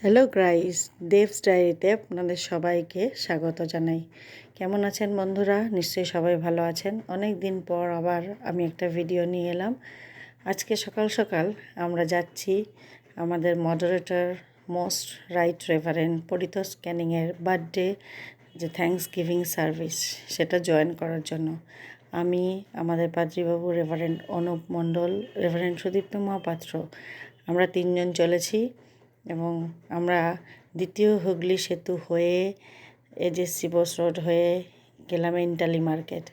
Hello guys, দেবস ডায়েরিতে আপনাদের সবাইকে স্বাগত জানাই। কেমন আছেন বন্ধুরা? নিশ্চয়ই সবাই ভালো আছেন। অনেক দিন পর আবার আমি একটা ভিডিও নিয়ে এলাম। আজকে সকাল সকাল আমরা যাচ্ছি আমাদের moderator most right reverend Paritosh ক্যানিংয়ের বার্থডে যে থ্যাঙ্কস গিভিং সার্ভিস সেটা জয়েন করার জন্য। আমি, আমাদের পাদ্রীবাবু রেভারেন্ড অনুপ মণ্ডল, রেভারেন্ড সুদীপ্ত মহাপাত্র, আমরা তিনজন চলেছি এবং আমরা দ্বিতীয় হুগলি সেতু হয়ে এজেসি বোস রোড হয়ে গেলাম এন্টালি মার্কেট।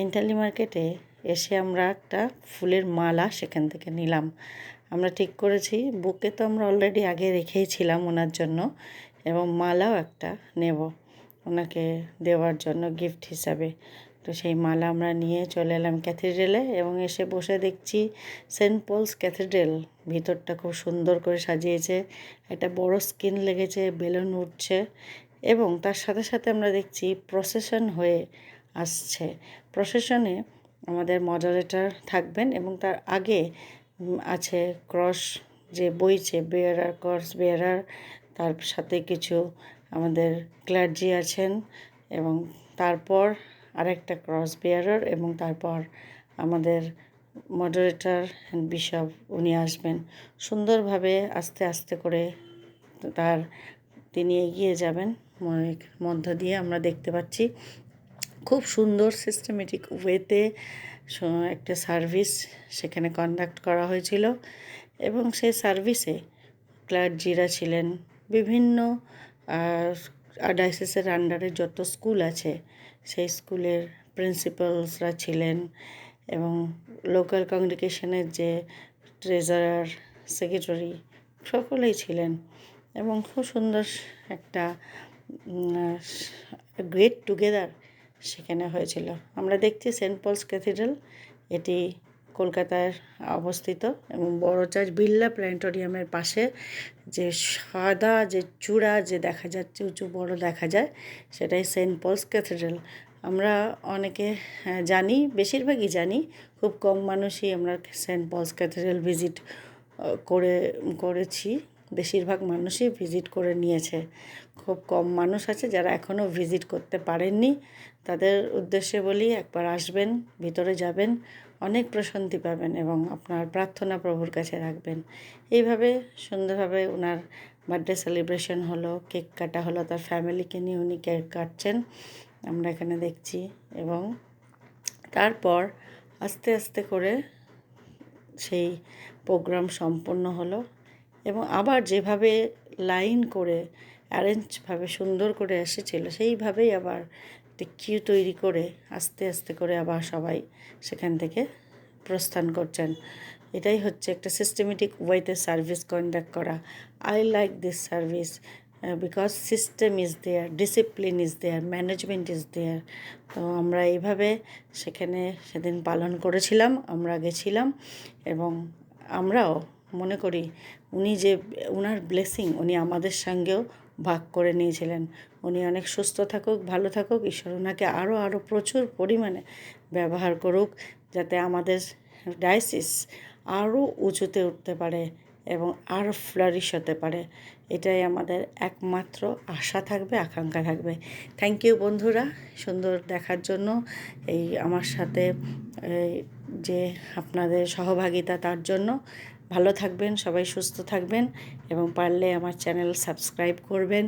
এন্টালি মার্কেটে এসে আমরা একটা ফুলের মালা সেখান থেকে নিলাম। আমরা ঠিক করেছি বুকে তো আমরা অলরেডি আগে রেখেইছিলাম ওনার জন্য, এবং মালাও একটা নেব ওনাকে দেওয়ার জন্য গিফট হিসাবে। তো সেই মালা আমরা নিয়ে চলে এলাম ক্যাথিড্রেলে এবং এসে বসে দেখছি সেন্ট পলস ক্যাথিড্রেল ভিতরটা খুব সুন্দর করে সাজিয়েছে, একটা বড় স্ক্রিন লেগেছে, বেলুন উঠছে এবং তার সাথে সাথে আমরা দেখছি প্রসেশন হয়ে আসছে। প্রসেশনে আমাদের মডারেটর থাকবেন এবং তার আগে আছে ক্রস যে বইছে, বেয়ারার, ক্রস বেয়ারার, তার সাথে কিছু আমাদের ক্লার্জি আছেন এবং তারপর আরেকটা ক্রস বেয়ারার এবং তারপর আমাদের মডারেটর অ্যান্ড বিশপ উনি আসবেন। সুন্দরভাবে আস্তে আস্তে করে তার তিনি এগিয়ে যাবেন মধ্য দিয়ে আমরা দেখতে পাচ্ছি। খুব সুন্দর সিস্টেমেটিক ওয়েতে একটা সার্ভিস সেখানে কন্ডাক্ট করা হয়েছিল এবং সেই সার্ভিসে ক্লার্জিরা ছিলেন, বিভিন্ন ডায়াসিসের আন্ডারে যত স্কুল আছে সেই স্কুলের প্রিন্সিপালসরা ছিলেন এবং লোকাল কংগ্রিগেশনের যে ট্রেজারার, সেক্রেটারি সকলেই ছিলেন এবং খুব সুন্দর একটা গেট টুগেদার সেখানে হয়েছিল। আমরা দেখছি সেন্ট পলস ক্যাথিড্রাল, এটি কলকাতায় অবস্থিত এবং বড় চার্চ বিড়লা প্ল্যানেটোরিয়ামের পাশে যে সাদা যে চূড়া যে দেখা যাচ্ছে, উঁচু বড় দেখা যায়, সেটাই সেন্ট পলস ক্যাথিড্রাল। আমরা অনেকে জানি, বেশিরভাগই জানি, খুব কম মানুষই আমরা সেন্ট পলস ক্যাথিড্রাল ভিজিট করেছি। বেশিরভাগ মানুষই ভিজিট করে নিয়েছে, খুব কম মানুষ আছে যারা এখনও ভিজিট করতে পারেননি। তাদের উদ্দেশ্যে বলি, একবার আসবেন, ভিতরে যাবেন, অনেক প্রশান্তি পাবেন এবং আপনার প্রার্থনা প্রভুর কাছে রাখবেন। এইভাবে সুন্দরভাবে ওনার বার্থডে সেলিব্রেশন হলো, কেক কাটা হলো, তার ফ্যামিলিকে নিয়ে উনি কেক কাটছেন আমরা এখানে দেখছি এবং তারপর আস্তে আস্তে করে সেই প্রোগ্রাম সম্পন্ন হলো এবং আবার যেভাবে লাইন করে অ্যারেঞ্জভাবে সুন্দর করে এসেছিল সেইভাবেই আবার একটা কিউ তৈরি করে আস্তে আস্তে করে আবার সবাই সেখান থেকে প্রস্থান করছেন। এটাই হচ্ছে একটা সিস্টেমেটিক ওয়েতে সার্ভিস কন্ডাক্ট করা। I like this service because system is there, discipline is there, management is there. তো আমরা এইভাবে সেখানে সেদিন পালন করেছিলাম, আমরা গেছিলাম এবং আমরাও মনে করি উনি যে ওনার ব্লেসিং উনি আমাদের সঙ্গেও ভাগ করে নিয়েছিলেন। উনি অনেক সুস্থ থাকুক, ভালো থাকুক, ঈশ্বর ওনাকে আরও প্রচুর পরিমাণে ব্যবহার করুক যাতে আমাদের ডায়াসিস আরও উঁচুতে উঠতে পারে এবং আরও ফ্লারিশ হতে পারে। এটাই আমাদের একমাত্র আশা থাকবে, আকাঙ্ক্ষা থাকবে। থ্যাংক ইউ বন্ধুরা, সুন্দর দেখার জন্য, এই আমার সাথে যে আপনাদের সহভাগিতা তার জন্য। ভালো থাকবেন, সবাই সুস্থ থাকবেন এবং পারলে আমার চ্যানেল সাবস্ক্রাইব করবেন,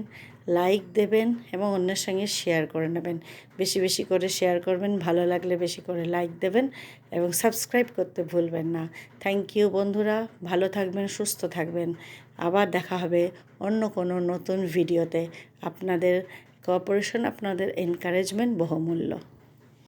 লাইক দেবেন এবং অন্যের সঙ্গে শেয়ার করে নেবেন। বেশি বেশি করে শেয়ার করবেন, ভালো লাগলে বেশি করে লাইক দেবেন এবং সাবস্ক্রাইব করতে ভুলবেন না। থ্যাংক ইউ বন্ধুরা, ভালো থাকবেন, সুস্থ থাকবেন। আবার দেখা হবে অন্য কোনো নতুন ভিডিওতে। আপনাদের কোঅপারেশন, আপনাদের এনকারেজমেন্ট বহুমূল্য।